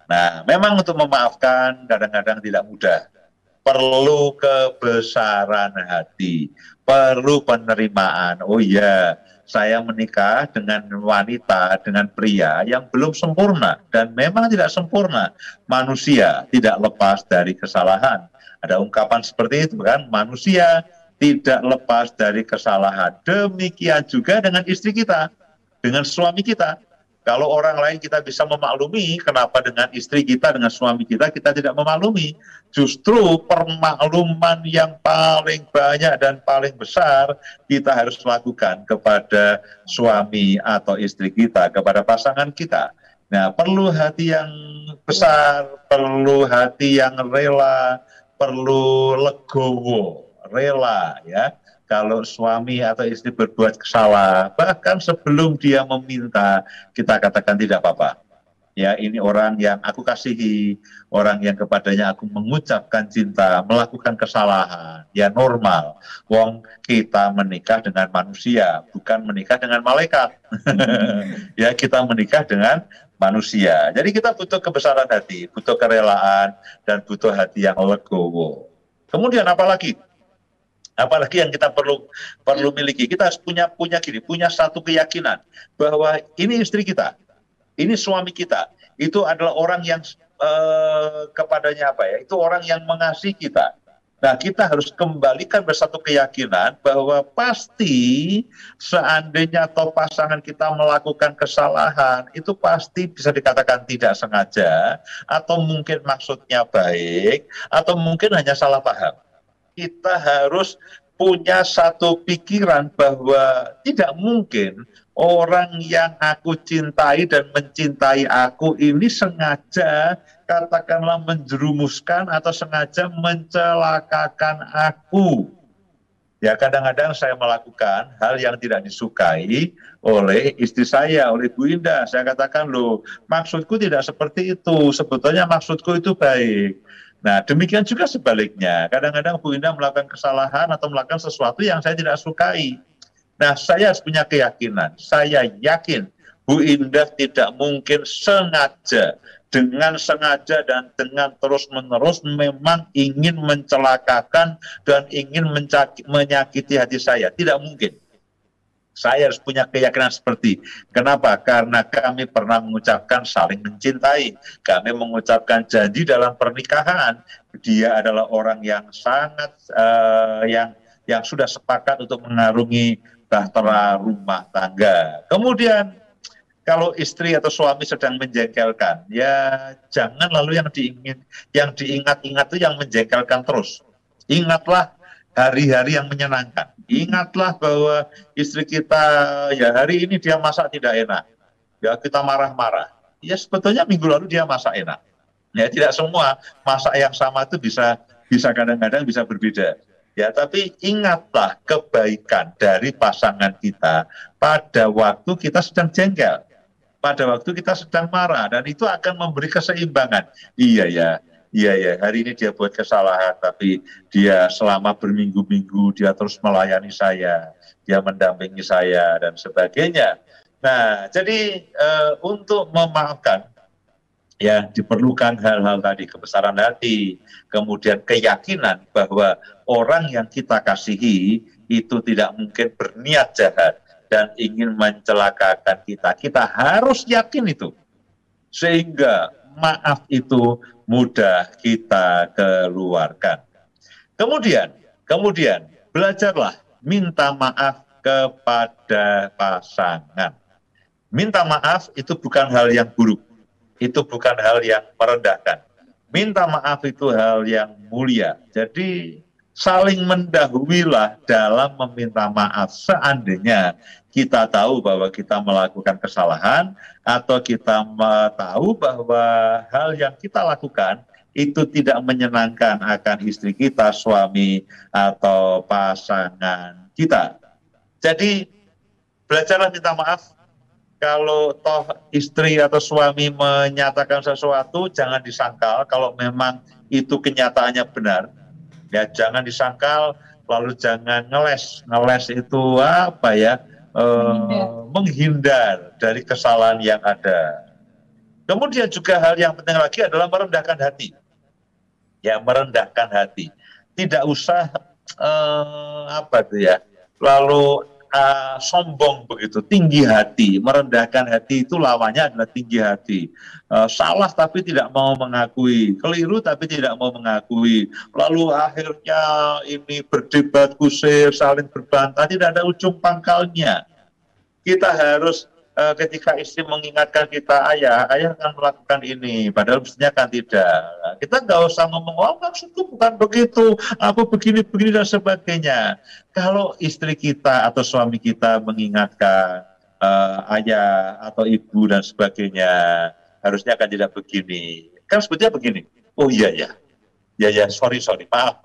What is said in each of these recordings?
Nah, memang untuk memaafkan kadang-kadang tidak mudah. Perlu kebesaran hati, perlu penerimaan. Oh iya, saya menikah dengan wanita, dengan pria yang belum sempurna. Dan memang tidak sempurna. Manusia tidak lepas dari kesalahan. Ada ungkapan seperti itu kan, manusia tidak lepas dari kesalahan. Demikian juga dengan istri kita, dengan suami kita. Kalau orang lain kita bisa memaklumi, kenapa dengan istri kita, dengan suami kita, kita tidak memaklumi? Justru permakluman yang paling banyak dan paling besar kita harus lakukan kepada suami atau istri kita, kepada pasangan kita. Nah, perlu hati yang besar, perlu hati yang rela, perlu legowo, rela ya. Kalau suami atau istri berbuat salah, bahkan sebelum dia meminta, kita katakan tidak apa-apa. Ya, ini orang yang aku kasihi, orang yang kepadanya aku mengucapkan cinta, melakukan kesalahan, ya normal. Wong kita menikah dengan manusia, bukan menikah dengan malaikat. Ya, kita menikah dengan manusia. Jadi kita butuh kebesaran hati, butuh kerelaan, dan butuh hati yang legowo. Kemudian apalagi yang kita perlu miliki, kita harus punya satu keyakinan bahwa ini istri kita, ini suami kita, itu adalah orang yang kepadanya apa ya, itu orang yang mengasihi kita. Nah, kita harus kembalikan bersatu keyakinan bahwa pasti seandainya atau pasangan kita melakukan kesalahan, itu pasti bisa dikatakan tidak sengaja, atau mungkin maksudnya baik, atau mungkin hanya salah paham. Kita harus punya satu pikiran bahwa tidak mungkin orang yang aku cintai dan mencintai aku ini sengaja katakanlah menjerumuskan atau sengaja mencelakakan aku. Ya, kadang-kadang saya melakukan hal yang tidak disukai oleh istri saya, oleh Bu Indah. Saya katakan, loh, maksudku tidak seperti itu. Sebetulnya maksudku itu baik. Nah, demikian juga sebaliknya. Kadang-kadang Bu Indah melakukan kesalahan atau melakukan sesuatu yang saya tidak sukai. Nah, saya harus punya keyakinan. Saya yakin Bu Indah tidak mungkin sengaja, dengan sengaja dan dengan terus-menerus memang ingin mencelakakan dan ingin menyakiti hati saya. Tidak mungkin. Saya harus punya keyakinan seperti. Kenapa? Karena kami pernah mengucapkan saling mencintai. Kami mengucapkan janji dalam pernikahan. Dia adalah orang yang sangat yang sudah sepakat untuk mengarungi bahtera rumah tangga. Kemudian kalau istri atau suami sedang menjengkelkan, ya jangan lalu yang diingat-ingat itu yang menjengkelkan terus. Ingatlah hari-hari yang menyenangkan. Ingatlah bahwa istri kita, ya hari ini dia masak tidak enak. Ya kita marah-marah. Ya sebetulnya minggu lalu dia masak enak. Ya tidak semua masak yang sama itu bisa kadang-kadang bisa berbeda. Ya tapi ingatlah kebaikan dari pasangan kita pada waktu kita sedang jengkel. Pada waktu kita sedang marah, dan itu akan memberi keseimbangan. Iya ya, hari ini dia buat kesalahan, tapi dia selama berminggu-minggu dia terus melayani saya, dia mendampingi saya dan sebagainya. Nah, jadi untuk memaafkan ya diperlukan hal-hal tadi, kebesaran hati, kemudian keyakinan bahwa orang yang kita kasihi itu tidak mungkin berniat jahat dan ingin mencelakakan kita. Kita harus yakin itu. Sehingga maaf itu mudah kita keluarkan. Kemudian belajarlah minta maaf kepada pasangan. Minta maaf itu bukan hal yang buruk. Itu bukan hal yang merendahkan. Minta maaf itu hal yang mulia. Jadi saling mendahuluilah dalam meminta maaf seandainya kita tahu bahwa kita melakukan kesalahan atau kita tahu bahwa hal yang kita lakukan itu tidak menyenangkan akan istri kita, suami, atau pasangan kita. Jadi belajarlah minta maaf. Kalau toh istri atau suami menyatakan sesuatu, jangan disangkal kalau memang itu kenyataannya benar. Ya jangan disangkal, lalu jangan ngeles. Ngeles itu apa ya? Menghindar dari kesalahan yang ada. Kemudian juga hal yang penting lagi adalah merendahkan hati. Ya, merendahkan hati. Tidak usah apa itu ya, lalu sombong begitu, tinggi hati. Merendahkan hati itu lawannya adalah tinggi hati. Salah tapi tidak mau mengakui, keliru tapi tidak mau mengakui. Lalu akhirnya ini berdebat kusir, saling berbantah, tidak ada ujung pangkalnya. Kita harus ketika istri mengingatkan kita, ayah akan melakukan ini, padahal mestinya kan tidak. Kita nggak usah ngomong, oh maksudku bukan begitu, aku begini dan sebagainya. Kalau istri kita atau suami kita mengingatkan ayah atau ibu dan sebagainya, harusnya kan tidak begini. Kan sebetulnya begini, oh iya ya, sorry, maaf,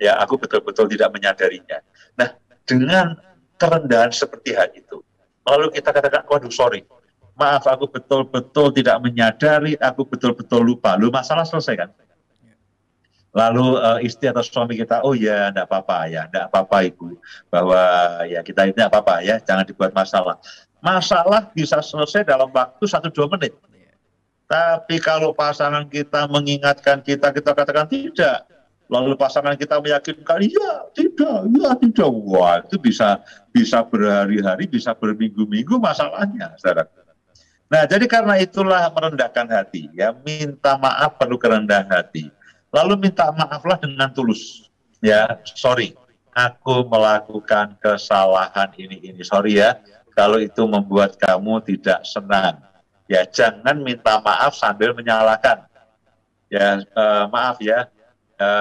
ya aku betul-betul tidak menyadarinya. Nah, dengan kerendahan seperti hal itu, lalu kita katakan, waduh sorry, maaf aku betul-betul tidak menyadari, aku betul-betul lupa. Lu masalah selesai kan? Lalu istri atau suami kita, oh ya enggak apa-apa ya, enggak apa-apa ibu, bahwa ya kita ini enggak apa-apa ya, jangan dibuat masalah. Masalah bisa selesai dalam waktu 1-2 menit. Tapi kalau pasangan kita mengingatkan kita katakan tidak. Lalu pasangan kita meyakinkan, ya tidak. Wah, itu bisa berhari-hari, bisa berminggu-minggu masalahnya, saudara. Nah, jadi karena itulah merendahkan hati, ya, minta maaf perlu kerendahan hati. Lalu minta maaflah dengan tulus. Ya, sorry, aku melakukan kesalahan ini. Sorry ya, kalau itu membuat kamu tidak senang. Ya, jangan minta maaf sambil menyalahkan. Ya, maaf ya.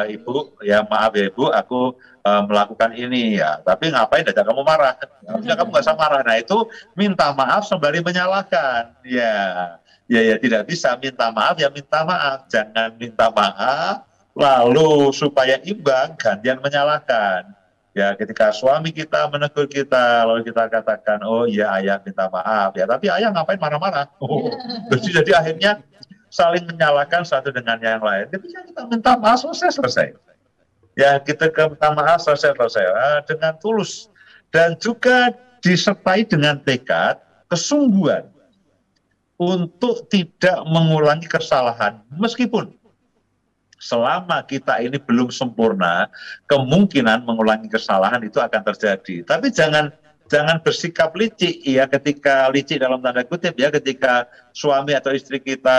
Ibu, ya maaf ya ibu, aku melakukan ini ya, tapi ngapain aja kamu marah? Harusnya kamu nggak usah marah. Nah itu minta maaf sembari menyalahkan. Ya tidak bisa minta maaf ya minta maaf, jangan minta maaf lalu supaya imbang gantian menyalahkan. Ya ketika suami kita menegur kita, lalu kita katakan, oh iya ayah minta maaf ya, tapi ayah ngapain marah-marah? Jadi akhirnya saling menyalahkan satu dengan yang lain. Ketika kita minta maaf selesai. Ya kita minta maaf selesai dengan tulus dan juga disertai dengan tekad kesungguhan untuk tidak mengulangi kesalahan meskipun selama kita ini belum sempurna, kemungkinan mengulangi kesalahan itu akan terjadi. Tapi jangan bersikap licik ya, ketika licik dalam tanda kutip ya, ketika suami atau istri kita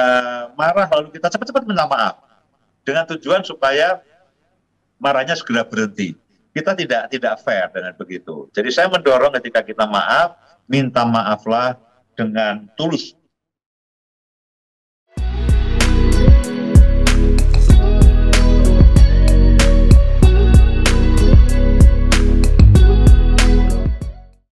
marah lalu kita cepat-cepat minta maaf dengan tujuan supaya marahnya segera berhenti. Kita tidak fair dengan begitu. Jadi saya mendorong ketika kita minta maaflah dengan tulus